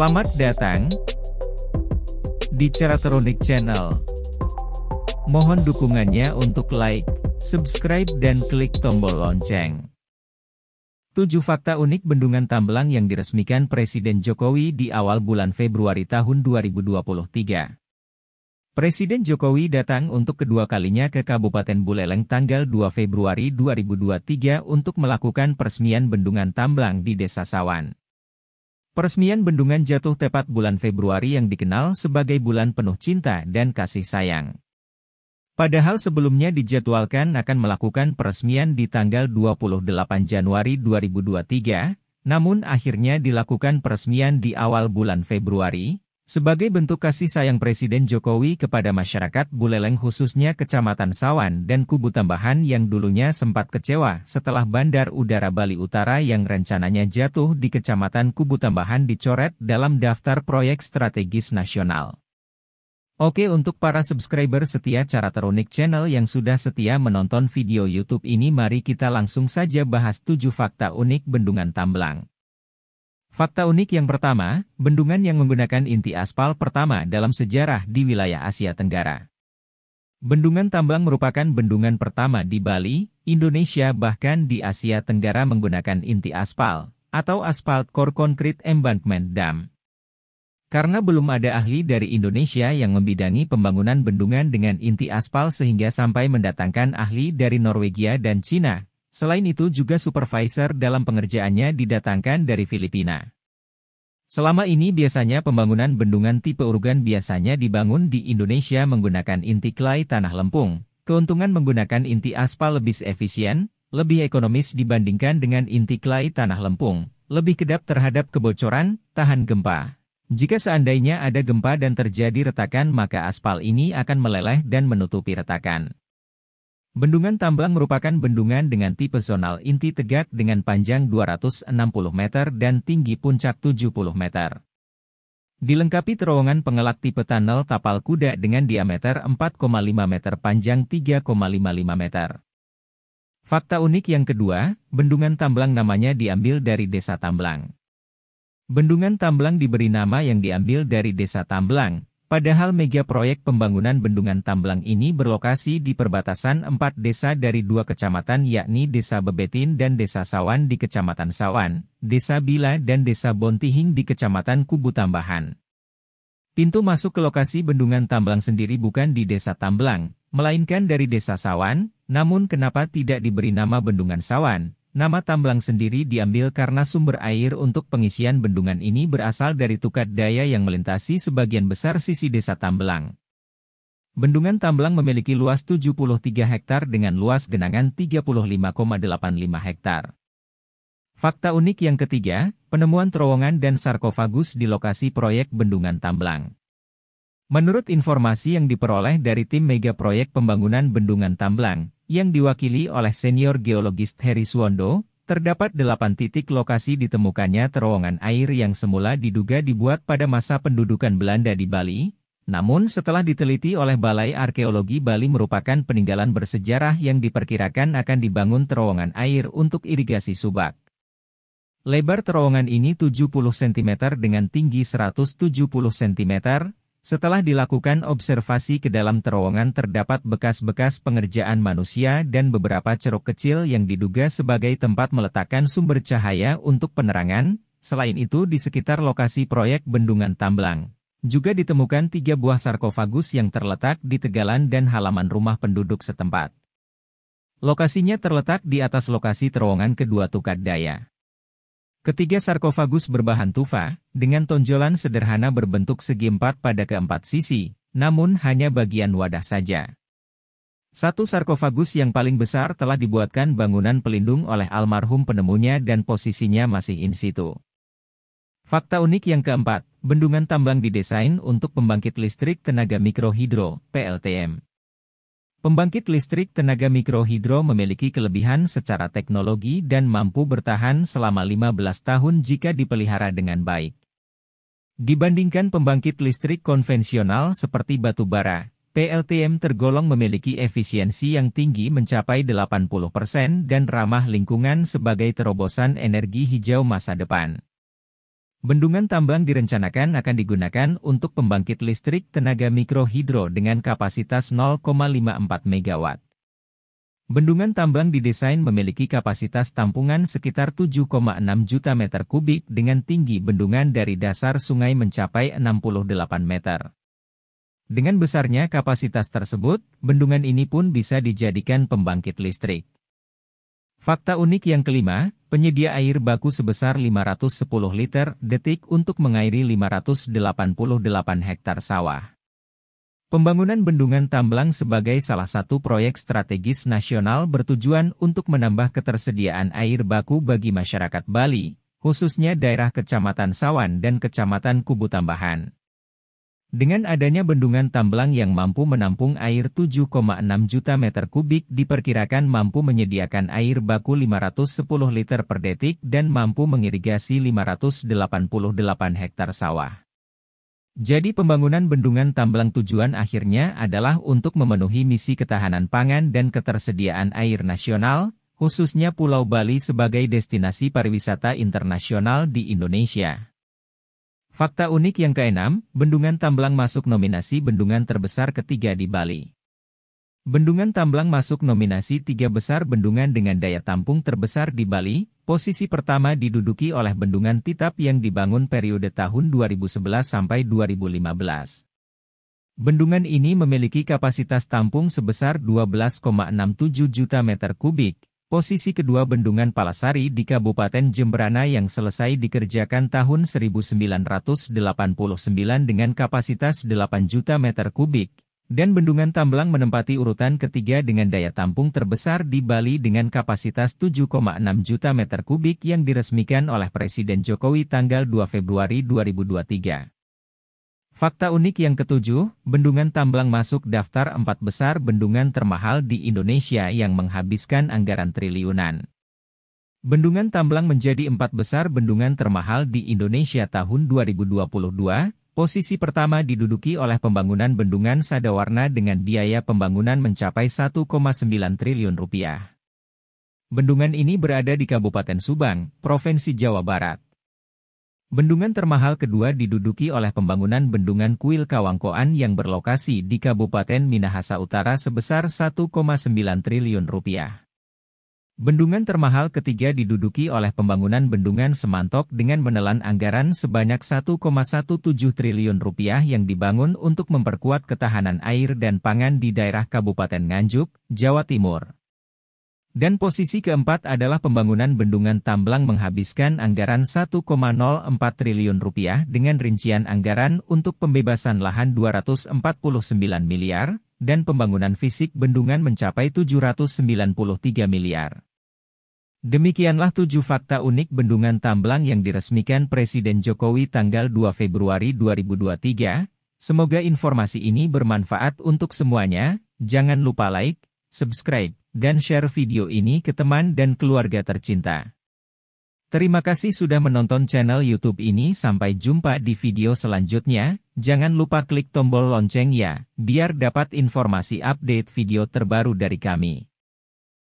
Selamat datang di Caratronik Channel. Mohon dukungannya untuk like, subscribe dan klik tombol lonceng. 7 fakta unik Bendungan Tambelang yang diresmikan Presiden Jokowi di awal bulan Februari tahun 2023. Presiden Jokowi datang untuk kedua kalinya ke Kabupaten Buleleng tanggal 2 Februari 2023 untuk melakukan peresmian Bendungan Tambelang di Desa Sawan. Peresmian bendungan jatuh tepat bulan Februari yang dikenal sebagai bulan penuh cinta dan kasih sayang. Padahal sebelumnya dijadwalkan akan melakukan peresmian di tanggal 28 Januari 2023, namun akhirnya dilakukan peresmian di awal bulan Februari, sebagai bentuk kasih sayang Presiden Jokowi kepada masyarakat Buleleng khususnya Kecamatan Sawan dan Kubu Tambahan yang dulunya sempat kecewa setelah Bandar Udara Bali Utara yang rencananya jatuh di Kecamatan Kubu Tambahan dicoret dalam daftar proyek strategis nasional. Oke, untuk para subscriber setia Caratronik Channel yang sudah setia menonton video YouTube ini, mari kita langsung saja bahas 7 fakta unik Bendungan Tambelang. Fakta unik yang pertama, bendungan yang menggunakan inti aspal pertama dalam sejarah di wilayah Asia Tenggara. Bendungan Tambelang merupakan bendungan pertama di Bali, Indonesia bahkan di Asia Tenggara menggunakan inti aspal, atau Asphalt Core Concrete Embankment Dam. Karena belum ada ahli dari Indonesia yang membidangi pembangunan bendungan dengan inti aspal sehingga sampai mendatangkan ahli dari Norwegia dan Cina. Selain itu juga supervisor dalam pengerjaannya didatangkan dari Filipina. Selama ini biasanya pembangunan bendungan tipe Urgan biasanya dibangun di Indonesia menggunakan inti clay tanah lempung. Keuntungan menggunakan inti aspal lebih efisien, lebih ekonomis dibandingkan dengan inti clay tanah lempung, lebih kedap terhadap kebocoran, tahan gempa. Jika seandainya ada gempa dan terjadi retakan maka aspal ini akan meleleh dan menutupi retakan. Bendungan Tambelang merupakan bendungan dengan tipe zonal inti tegak dengan panjang 260 meter dan tinggi puncak 70 meter. Dilengkapi terowongan pengelak tipe tunnel tapal kuda dengan diameter 4,5 meter panjang 3,55 meter. Fakta unik yang kedua, Bendungan Tambelang namanya diambil dari Desa Tambelang. Bendungan Tambelang diberi nama yang diambil dari Desa Tambelang. Padahal mega proyek pembangunan Bendungan Tambelang ini berlokasi di perbatasan 4 desa dari 2 kecamatan yakni Desa Bebetin dan Desa Sawan di Kecamatan Sawan, Desa Bila dan Desa Bontihing di Kecamatan Kubu Tambahan. Pintu masuk ke lokasi Bendungan Tambelang sendiri bukan di Desa Tambelang, melainkan dari Desa Sawan, namun kenapa tidak diberi nama Bendungan Sawan? Nama Tambelang sendiri diambil karena sumber air untuk pengisian bendungan ini berasal dari Tukat Daya yang melintasi sebagian besar sisi Desa Tambelang. Bendungan Tambelang memiliki luas 73 hektar dengan luas genangan 35,85 hektar. Fakta unik yang ketiga, penemuan terowongan dan sarkofagus di lokasi proyek Bendungan Tambelang. Menurut informasi yang diperoleh dari tim mega proyek pembangunan Bendungan Tambelang, yang diwakili oleh senior geologis Heri Suwondo, terdapat 8 titik lokasi ditemukannya terowongan air yang semula diduga dibuat pada masa pendudukan Belanda di Bali, namun setelah diteliti oleh Balai Arkeologi Bali merupakan peninggalan bersejarah yang diperkirakan akan dibangun terowongan air untuk irigasi subak. Lebar terowongan ini 70 cm dengan tinggi 170 cm, Setelah dilakukan observasi ke dalam terowongan terdapat bekas-bekas pengerjaan manusia dan beberapa ceruk kecil yang diduga sebagai tempat meletakkan sumber cahaya untuk penerangan. Selain itu di sekitar lokasi proyek Bendungan Tambelang juga ditemukan 3 buah sarkofagus yang terletak di tegalan dan halaman rumah penduduk setempat. Lokasinya terletak di atas lokasi terowongan kedua Tukat Daya. Ketiga sarkofagus berbahan tufa, dengan tonjolan sederhana berbentuk segi 4 pada keempat sisi, namun hanya bagian wadah saja. Satu sarkofagus yang paling besar telah dibuatkan bangunan pelindung oleh almarhum penemunya dan posisinya masih in situ. Fakta unik yang keempat, Bendungan Tambelang didesain untuk pembangkit listrik tenaga mikrohidro, PLTM. Pembangkit listrik tenaga mikrohidro memiliki kelebihan secara teknologi dan mampu bertahan selama 15 tahun jika dipelihara dengan baik. Dibandingkan pembangkit listrik konvensional seperti batu bara, PLTM tergolong memiliki efisiensi yang tinggi mencapai 80% dan ramah lingkungan sebagai terobosan energi hijau masa depan. Bendungan Tamblang direncanakan akan digunakan untuk pembangkit listrik tenaga mikrohidro dengan kapasitas 0,54 MW. Bendungan Tamblang didesain memiliki kapasitas tampungan sekitar 7,6 juta meter kubik dengan tinggi bendungan dari dasar sungai mencapai 68 meter. Dengan besarnya kapasitas tersebut, bendungan ini pun bisa dijadikan pembangkit listrik. Fakta unik yang kelima, penyedia air baku sebesar 510 liter detik untuk mengairi 588 hektar sawah. Pembangunan Bendungan Tamblang sebagai salah satu proyek strategis nasional bertujuan untuk menambah ketersediaan air baku bagi masyarakat Bali, khususnya daerah Kecamatan Sawan dan Kecamatan Kubu Tambahan. Dengan adanya Bendungan Tamblang yang mampu menampung air 7,6 juta meter kubik diperkirakan mampu menyediakan air baku 510 liter per detik dan mampu mengirigasi 588 hektar sawah. Jadi pembangunan Bendungan Tamblang tujuan akhirnya adalah untuk memenuhi misi ketahanan pangan dan ketersediaan air nasional, khususnya Pulau Bali sebagai destinasi pariwisata internasional di Indonesia. Fakta unik yang keenam, Bendungan Tamblang masuk nominasi bendungan terbesar ketiga di Bali. Bendungan Tamblang masuk nominasi 3 besar bendungan dengan daya tampung terbesar di Bali. Posisi pertama diduduki oleh Bendungan Titap yang dibangun periode tahun 2011 sampai 2015. Bendungan ini memiliki kapasitas tampung sebesar 12,67 juta meter kubik. Posisi kedua Bendungan Palasari di Kabupaten Jemberana yang selesai dikerjakan tahun 1989 dengan kapasitas 8 juta meter kubik. Dan Bendungan Tamblang menempati urutan ketiga dengan daya tampung terbesar di Bali dengan kapasitas 7,6 juta meter kubik yang diresmikan oleh Presiden Jokowi tanggal 2 Februari 2023. Fakta unik yang ketujuh, Bendungan Tamblang masuk daftar 4 besar bendungan termahal di Indonesia yang menghabiskan anggaran triliunan. Bendungan Tamblang menjadi 4 besar bendungan termahal di Indonesia tahun 2022. Posisi pertama diduduki oleh pembangunan Bendungan Sadawarna dengan biaya pembangunan mencapai 1,9 triliun rupiah. Bendungan ini berada di Kabupaten Subang, Provinsi Jawa Barat. Bendungan termahal kedua diduduki oleh pembangunan Bendungan Kuil Kawangkoan yang berlokasi di Kabupaten Minahasa Utara sebesar 1,9 triliun rupiah. Bendungan termahal ketiga diduduki oleh pembangunan Bendungan Semantok dengan menelan anggaran sebanyak 1,17 triliun rupiah yang dibangun untuk memperkuat ketahanan air dan pangan di daerah Kabupaten Nganjuk, Jawa Timur. Dan posisi keempat adalah pembangunan Bendungan Tamblang menghabiskan anggaran 1,04 triliun rupiah dengan rincian anggaran untuk pembebasan lahan 249 miliar, dan pembangunan fisik bendungan mencapai 793 miliar. Demikianlah 7 fakta unik Bendungan Tamblang yang diresmikan Presiden Jokowi tanggal 2 Februari 2023. Semoga informasi ini bermanfaat untuk semuanya. Jangan lupa like, subscribe, dan share video ini ke teman dan keluarga tercinta. Terima kasih sudah menonton channel YouTube ini. Sampai jumpa di video selanjutnya. Jangan lupa klik tombol lonceng ya, biar dapat informasi update video terbaru dari kami.